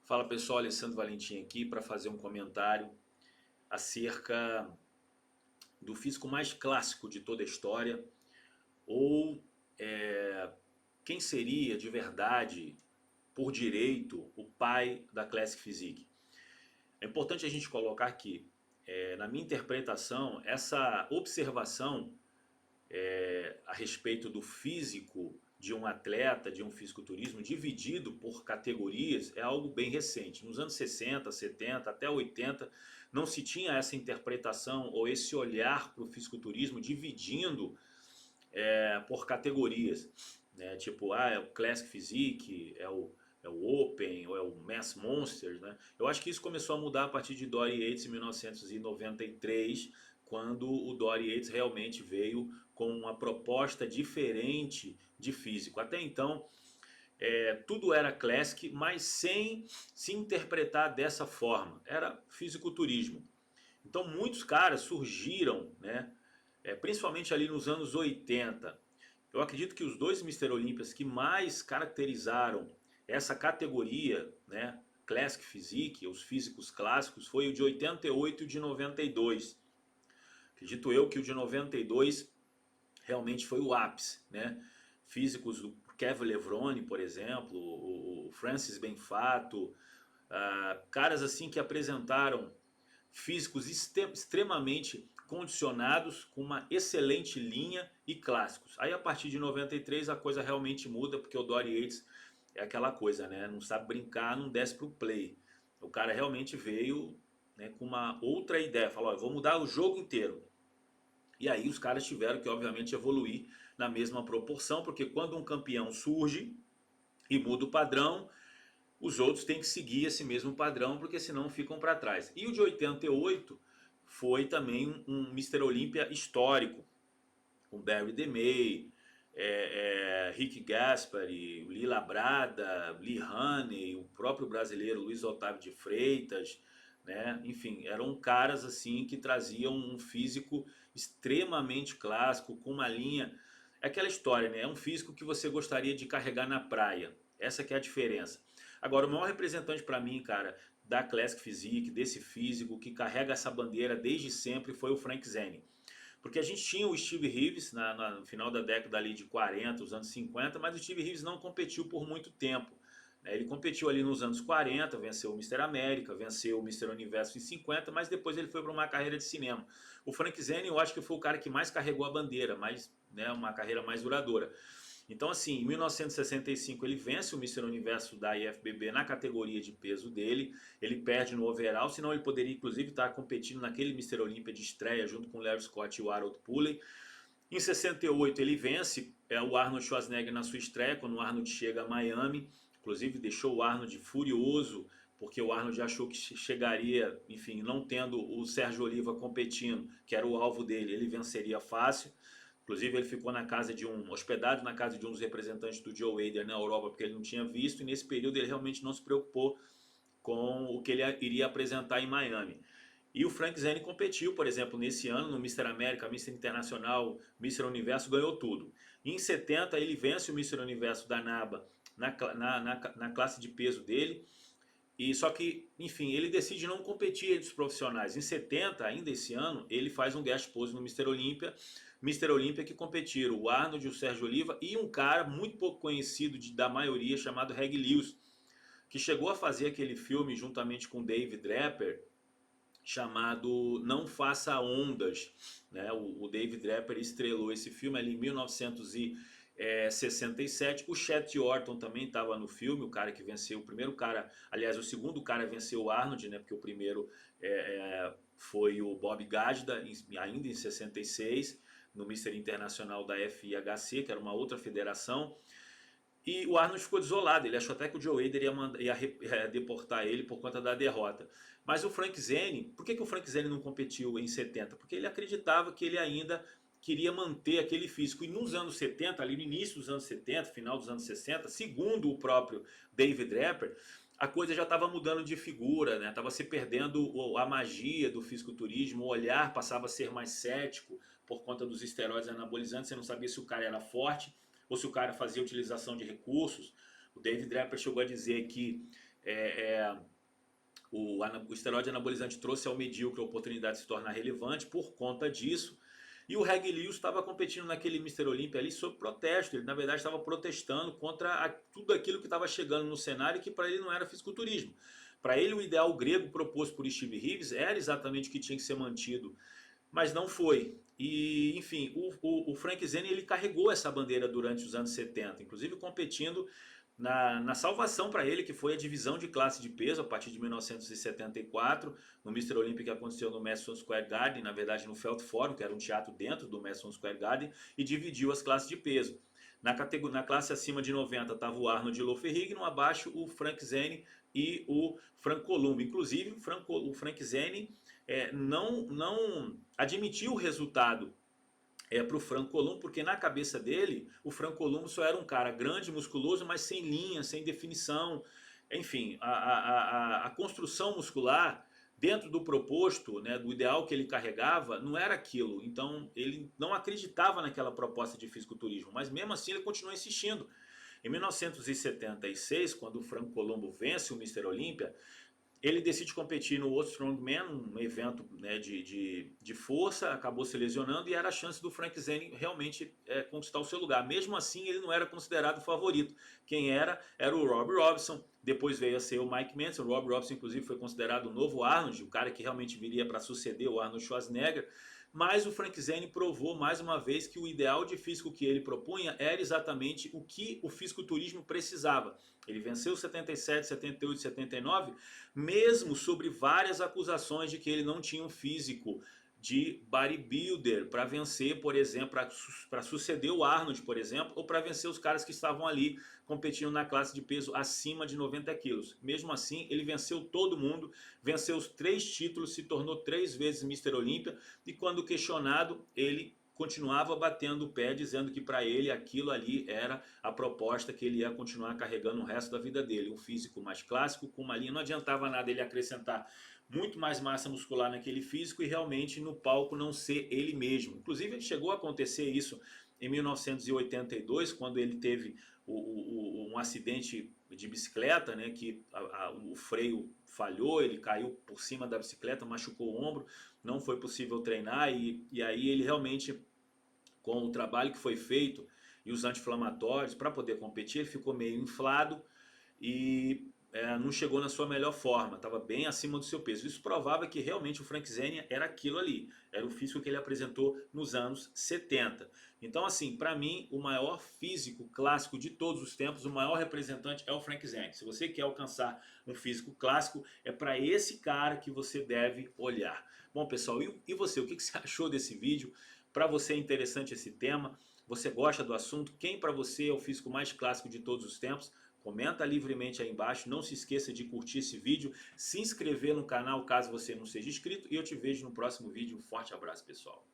Fala pessoal, Alessandro Valentim aqui para fazer um comentário acerca do físico mais clássico de toda a história, ou quem seria de verdade, por direito, o pai da Classic Physique. É importante a gente colocar que, na minha interpretação, essa observação a respeito do físico de um atleta, de um fisiculturismo, dividido por categorias, é algo bem recente. Nos anos 60, 70, até 80, não se tinha essa interpretação ou esse olhar para o fisiculturismo dividindo por categorias. Né? Tipo, é o Classic Physique, é o Open, ou é o Mass Monsters. Né? Eu acho que isso começou a mudar a partir de Dory Yates em 1993, quando o Dory Yates realmente veio com uma proposta diferente de físico. Até então, tudo era classic, mas sem se interpretar dessa forma. Era fisiculturismo. Então muitos caras surgiram, né, principalmente ali nos anos 80. Eu acredito que os dois Mister Olympias que mais caracterizaram essa categoria, né, Classic Physique, os físicos clássicos, foi o de 88 e o de 92. Acredito eu que o de 92 realmente foi o ápice, né? Físicos do Kevin Levrone, por exemplo, o Francis Benfato, caras assim que apresentaram físicos extremamente condicionados, com uma excelente linha e clássicos. Aí a partir de 93 a coisa realmente muda, porque o Dory Yates é aquela coisa, né? Não sabe brincar, não desce pro play. O cara realmente veio, né, com uma outra ideia, falou: eu vou mudar o jogo inteiro. E aí os caras tiveram que obviamente evoluir na mesma proporção, porque quando um campeão surge e muda o padrão, os outros têm que seguir esse mesmo padrão, porque senão ficam para trás. E o de 88 foi também um Mister Olímpia histórico, com Barry DeMay, Rick Gaspari, Lee Labrada, Lee Haney, o próprio brasileiro Luiz Otávio de Freitas, né? Enfim, eram caras assim que traziam um físico extremamente clássico, com uma linha. É aquela história, né? É um físico que você gostaria de carregar na praia. Essa que é a diferença. Agora, o maior representante para mim, cara, da Classic Physique, desse físico que carrega essa bandeira desde sempre, foi o Frank Zane. Porque a gente tinha o Steve Reeves no final da década ali de 40, os anos 50, mas o Steve Reeves não competiu por muito tempo. Ele competiu ali nos anos 40, venceu o Mister América, venceu o Mister Universo em 50, mas depois ele foi para uma carreira de cinema. O Frank Zane eu acho que foi o cara que mais carregou a bandeira, mais, né, uma carreira mais duradoura. Então assim, em 1965 ele vence o Mister Universo da IFBB na categoria de peso dele, ele perde no overall, senão ele poderia inclusive estar competindo naquele Mister Olímpia de estreia junto com o Larry Scott e o Harold Pulley. Em 68 ele vence o Arnold Schwarzenegger na sua estreia, quando o Arnold chega a Miami, inclusive deixou o Arnold furioso, porque o Arnold achou que chegaria, enfim, não tendo o Sérgio Oliva competindo, que era o alvo dele, ele venceria fácil. Inclusive ele ficou hospedado na casa de um dos representantes do Joe Weider na Europa, porque ele não tinha visto, e nesse período ele realmente não se preocupou com o que ele iria apresentar em Miami. E o Frank Zane competiu, por exemplo, nesse ano no Mister América, Mister Internacional, Mister Universo, ganhou tudo. E em 70 ele vence o Mister Universo da NABA na classe de peso dele. E só que, enfim, ele decide não competir entre os profissionais. Em 70, ainda esse ano, ele faz um guest pose no Mister Olímpia. Mister Olímpia que competiram o Arnold, o Sérgio Oliva e um cara muito pouco conhecido da maioria chamado Reg Lewis, que chegou a fazer aquele filme juntamente com David Draper chamado Não Faça Ondas. Né? O David Draper estrelou esse filme ali em 1967. O Chet Orton também estava no filme, o cara que venceu, o primeiro cara, aliás, o segundo cara venceu o Arnold, né? Porque o primeiro foi o Bob Gajda, ainda em 66, no Mister Internacional da FIHC, que era uma outra federação. E o Arnold ficou desolado, ele achou até que o Joe Hader ia deportar ele por conta da derrota. Mas o Frank Zane, por que o Frank Zane não competiu em 70? Porque ele acreditava que ele ainda queria manter aquele físico. E nos anos 70, ali no início dos anos 70, final dos anos 60, segundo o próprio David Draper, a coisa já estava mudando de figura, né? Estava se perdendo a magia do fisiculturismo, o olhar passava a ser mais cético por conta dos esteroides anabolizantes, você não sabia se o cara era forte ou se o cara fazia utilização de recursos. O David Draper chegou a dizer que o esteroide anabolizante trouxe ao medíocre a oportunidade de se tornar relevante por conta disso. E o Reg Lewis estava competindo naquele Mr. Olympia ali sob protesto. Ele na verdade estava protestando contra tudo aquilo que estava chegando no cenário, que para ele não era fisiculturismo. Para ele o ideal grego proposto por Steve Reeves era exatamente o que tinha que ser mantido, mas não foi. E enfim, o Frank Zane ele carregou essa bandeira durante os anos 70, inclusive competindo na salvação para ele, que foi a divisão de classe de peso a partir de 1974, no Mr. Olympia que aconteceu no Madison Square Garden, na verdade no Felt Forum, que era um teatro dentro do Madison Square Garden, e dividiu as classes de peso. Na classe acima de 90 estava o Arnold Loferrig, no abaixo o Frank Zane e o Frank Columbu. Inclusive o Frank Zane não admitiu o resultado para o Frank Columbu, porque na cabeça dele o Frank Columbu só era um cara grande, musculoso, mas sem linha, sem definição. Enfim, a construção muscular dentro do proposto, né, do ideal que ele carregava, não era aquilo. Então ele não acreditava naquela proposta de fisiculturismo, mas mesmo assim ele continuou insistindo. Em 1976, quando o Frank Columbu vence o Mr. Olympia, ele decide competir no World Strongman, um evento, né, de força, acabou se lesionando e era a chance do Frank Zane realmente conquistar o seu lugar. Mesmo assim, ele não era considerado o favorito. Quem era o Robbie Robson, depois veio a ser o Mike Manson. O Robbie Robson, inclusive, foi considerado o novo Arnold, o cara que realmente viria para suceder o Arnold Schwarzenegger. Mas o Frank Zane provou mais uma vez que o ideal de físico que ele propunha era exatamente o que o fisiculturismo precisava. Ele venceu 77, 78, 79, mesmo sobre várias acusações de que ele não tinha um físico de bodybuilder para vencer, por exemplo, para suceder o Arnold, por exemplo, ou para vencer os caras que estavam ali competindo na classe de peso acima de 90 quilos. Mesmo assim, ele venceu todo mundo, venceu os 3 títulos, se tornou 3 vezes Mr. Olympia, e quando questionado, ele continuava batendo o pé, dizendo que para ele aquilo ali era a proposta que ele ia continuar carregando o resto da vida dele. Um físico mais clássico, com uma linha, não adiantava nada ele acrescentar muito mais massa muscular naquele físico e realmente no palco não ser ele mesmo. Inclusive chegou a acontecer isso em 1982, quando ele teve um acidente de bicicleta, né, que o freio falhou, ele caiu por cima da bicicleta, machucou o ombro, não foi possível treinar e aí ele realmente, com o trabalho que foi feito e os anti-inflamatórios para poder competir, ele ficou meio inflado e não chegou na sua melhor forma, estava bem acima do seu peso. Isso provava que realmente o Frank Zane era aquilo ali, era o físico que ele apresentou nos anos 70. Então assim, para mim, o maior físico clássico de todos os tempos, o maior representante é o Frank Zane. Se você quer alcançar um físico clássico, é para esse cara que você deve olhar. Bom pessoal, e você, o que você achou desse vídeo? Para você é interessante esse tema? Você gosta do assunto? Quem para você é o físico mais clássico de todos os tempos? Comenta livremente aí embaixo, não se esqueça de curtir esse vídeo, se inscrever no canal caso você não seja inscrito e eu te vejo no próximo vídeo. Um forte abraço pessoal.